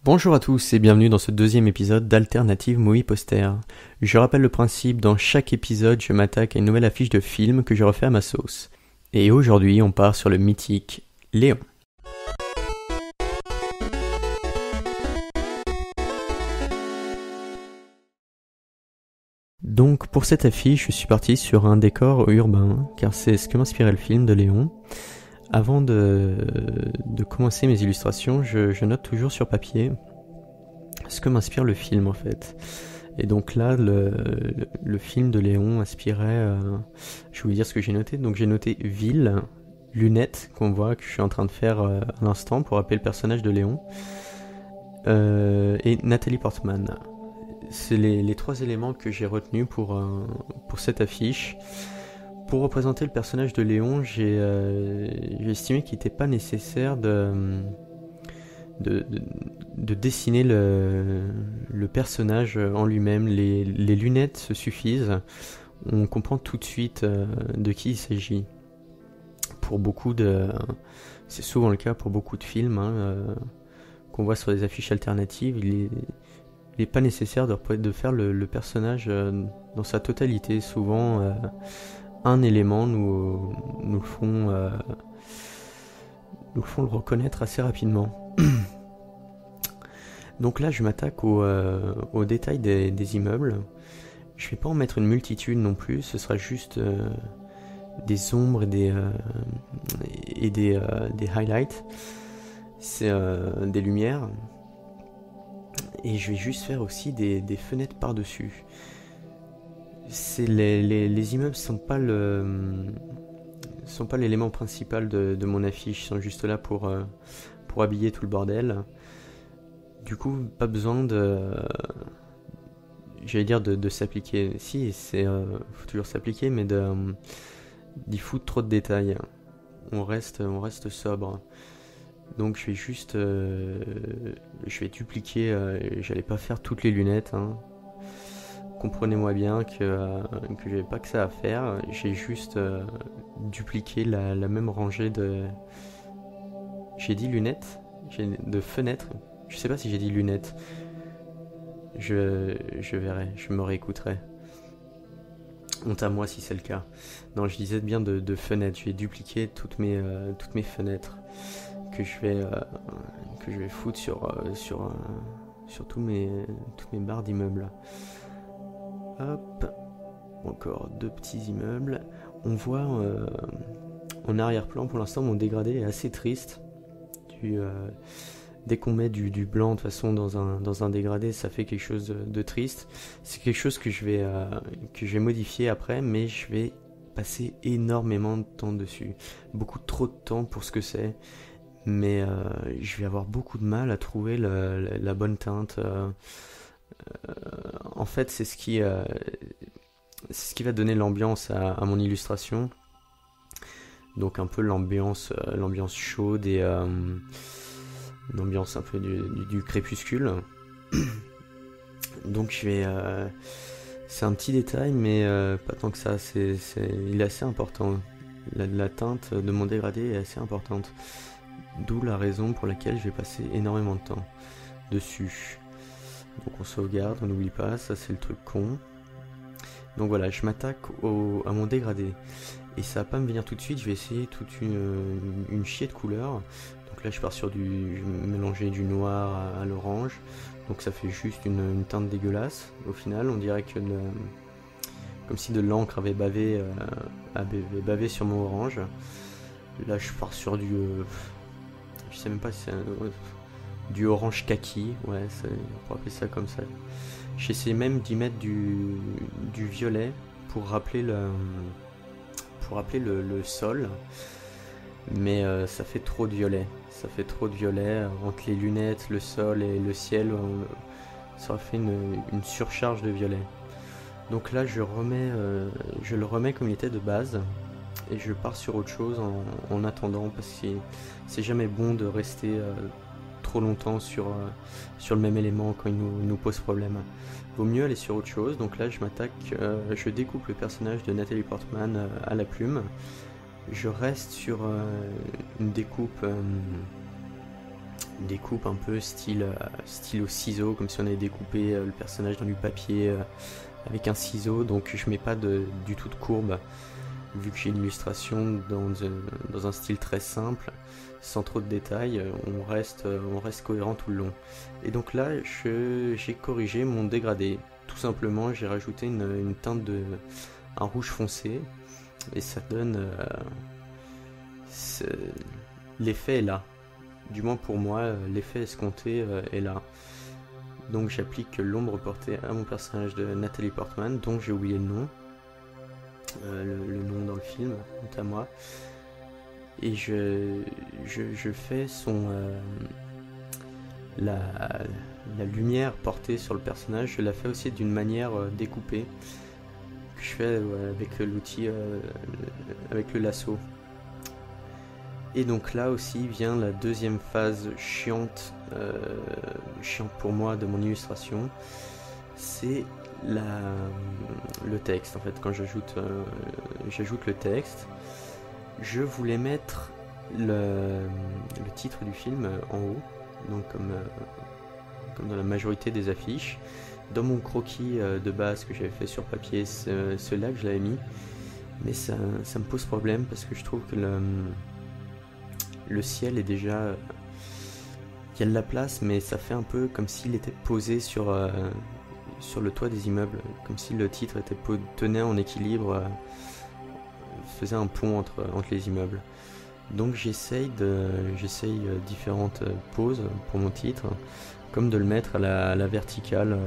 Bonjour à tous et bienvenue dans ce deuxième épisode d'Alternative Movie Poster. Je rappelle le principe, dans chaque épisode je m'attaque à une nouvelle affiche de film que je refais à ma sauce. Et aujourd'hui on part sur le mythique Léon. Donc pour cette affiche je suis parti sur un décor urbain, car c'est ce que m'inspirait le film de Léon. Avant de commencer mes illustrations, je note toujours sur papier ce que m'inspire le film en fait. Et donc là, le film de Léon inspirait, je vais vous dire ce que j'ai noté. Donc j'ai noté ville, lunettes, qu'on voit que je suis en train de faire à l'instant pour rappeler le personnage de Léon, et Nathalie Portman. C'est les trois éléments que j'ai retenus pour cette affiche. Pour représenter le personnage de Léon, j'ai estimé qu'il n'était pas nécessaire de dessiner le personnage en lui-même. Les lunettes se suffisent. On comprend tout de suite de qui il s'agit. C'est souvent le cas pour beaucoup de films qu'on voit sur des affiches alternatives. Il n'est pas nécessaire de faire le personnage dans sa totalité. Souvent, un élément nous font le reconnaître assez rapidement. Donc là, je m'attaque au détail des immeubles. Je vais pas en mettre une multitude non plus, ce sera juste des ombres et des highlights. C'est des lumières. Et je vais juste faire aussi des fenêtres par-dessus. Les immeubles sont pas l'élément principal de mon affiche, ils sont juste là pour habiller tout le bordel. Du coup, pas besoin de s'appliquer. Si, faut toujours s'appliquer, mais d'y foutre trop de détails. On reste sobre. Donc je vais juste, je vais dupliquer. J'allais pas faire toutes les lunettes. Comprenez-moi bien que j'avais pas que ça à faire. J'ai juste dupliqué la même rangée de. J'ai dit lunettes, de fenêtres. Je sais pas si j'ai dit lunettes. Je verrai, je me réécouterai. Honte à moi si c'est le cas. Non, je disais bien de fenêtres. Je vais dupliquer toutes mes fenêtres que je vais foutre sur toutes mes barres d'immeubles. Hop. Encore deux petits immeubles. On voit en arrière-plan, pour l'instant, mon dégradé est assez triste. Dès qu'on met du blanc de toute façon dans un dégradé, ça fait quelque chose de triste. C'est quelque chose que je vais modifier après, mais je vais passer énormément de temps dessus. Beaucoup trop de temps pour ce que c'est. Mais je vais avoir beaucoup de mal à trouver la bonne teinte. En fait, c'est ce qui va donner l'ambiance à mon illustration. Donc un peu l'ambiance chaude et une ambiance un peu du crépuscule. Donc c'est un petit détail, mais pas tant que ça. Il est assez important. La teinte de mon dégradé est assez importante. D'où la raison pour laquelle je vais passer énormément de temps dessus. Donc on sauvegarde, on n'oublie pas, ça c'est le truc con. Donc voilà, je m'attaque à mon dégradé. Et ça va pas me venir tout de suite, je vais essayer toute une chier de couleurs. Donc là je pars sur je vais mélanger du noir à l'orange. Donc ça fait juste une teinte dégueulasse. Au final, on dirait que comme si de l'encre avait bavé sur mon orange. Là je pars sur je sais même pas si c'est du orange kaki, ouais, on pourrait appeler ça comme ça. J'essaie même d'y mettre du violet pour rappeler le sol, mais ça fait trop de violet. Entre les lunettes, le sol et le ciel, ça fait une surcharge de violet. Donc là, je le remets comme il était de base. Et je pars sur autre chose en attendant, parce que c'est jamais bon de rester trop longtemps sur le même élément quand il nous pose problème. Vaut mieux aller sur autre chose. Donc là je découpe le personnage de Nathalie Portman à la plume. Je reste sur une découpe découpe un peu style au ciseau, comme si on avait découpé le personnage dans du papier avec un ciseau. Donc je mets pas du tout de courbe, vu que j'ai une illustration dans un style très simple, sans trop de détails. On reste cohérent tout le long. Et donc là, j'ai corrigé mon dégradé. Tout simplement, j'ai rajouté une teinte un rouge foncé, et ça donne l'effet est là. Du moins pour moi, l'effet escompté est là. Donc j'applique l'ombre portée à mon personnage de Nathalie Portman, dont j'ai oublié le nom. Le nom dans le film, à moi. Et je fais la lumière portée sur le personnage, je la fais aussi d'une manière découpée, que je fais avec l'outil, avec le lasso. Et donc là aussi vient la deuxième phase chiante pour moi de mon illustration, c'est le texte. En fait, quand j'ajoute le texte, je voulais mettre le titre du film en haut, donc comme dans la majorité des affiches. Dans mon croquis de base que j'avais fait sur papier, c'est là que je l'avais mis, mais ça me pose problème parce que je trouve que le ciel est déjà... Il y a de la place, mais ça fait un peu comme s'il était posé sur le toit des immeubles, comme si le titre tenait en équilibre, faisait un pont entre les immeubles. Donc j'essaye différentes poses pour mon titre, comme de le mettre à la verticale,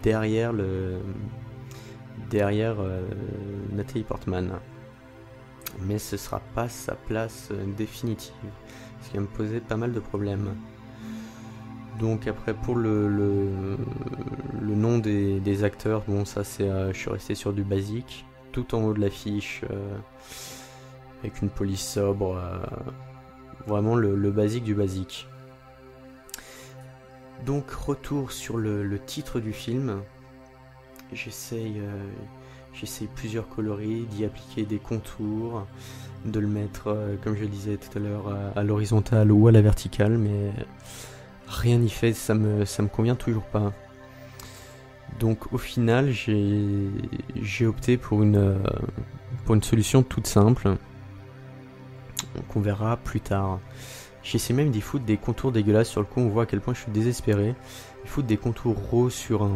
derrière Nathalie Portman. Mais ce sera pas sa place définitive, ce qui va me poser pas mal de problèmes. Donc après pour le nom des acteurs, bon ça c'est je suis resté sur du basique, tout en haut de l'affiche, avec une police sobre, vraiment le basique du basique. Donc retour sur le titre du film, j'essaye plusieurs coloris, d'y appliquer des contours, de le mettre, comme je le disais tout à l'heure, à l'horizontale ou à la verticale, mais rien n'y fait, ça me convient toujours pas. Donc au final, j'ai opté pour une solution toute simple, qu'on verra plus tard. J'essaie même d'y foutre des contours dégueulasses. Sur le coup, on voit à quel point je suis désespéré. Il foutre des contours roses sur un...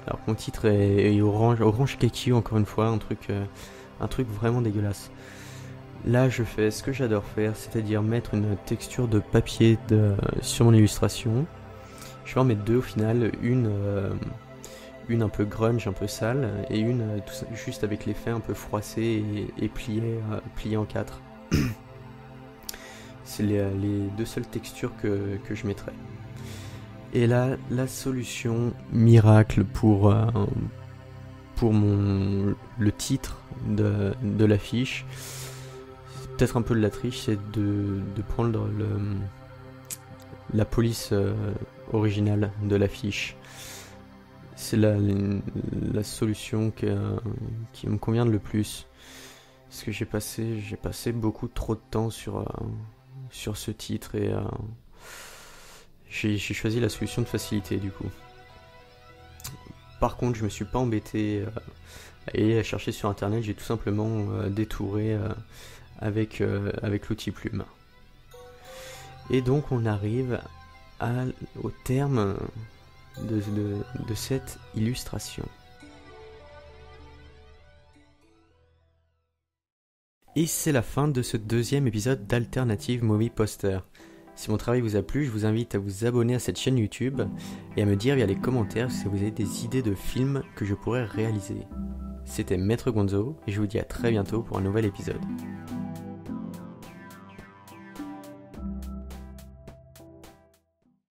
Alors mon titre est orange kaki, encore une fois, un truc vraiment dégueulasse. Là je fais ce que j'adore faire, c'est-à-dire mettre une texture de papier sur mon illustration. Je vais en mettre deux au final, une un peu grunge, un peu sale, et une juste avec l'effet un peu froissé et plié en quatre. C'est les deux seules textures que je mettrai. Et là, la solution miracle pour le titre de l'affiche, c'est peut-être un peu de la triche, c'est de prendre la police originale de l'affiche. C'est la solution qui me convient le plus. Parce que j'ai passé beaucoup trop de temps sur ce titre et... J'ai choisi la solution de facilité du coup. Par contre, je me suis pas embêté à aller chercher sur internet, j'ai tout simplement détouré avec l'outil plume. Et donc on arrive au terme de cette illustration. Et c'est la fin de ce deuxième épisode d'Alternative Movie Poster. Si mon travail vous a plu, je vous invite à vous abonner à cette chaîne YouTube et à me dire via les commentaires si vous avez des idées de films que je pourrais réaliser. C'était Maître Gonzo et je vous dis à très bientôt pour un nouvel épisode.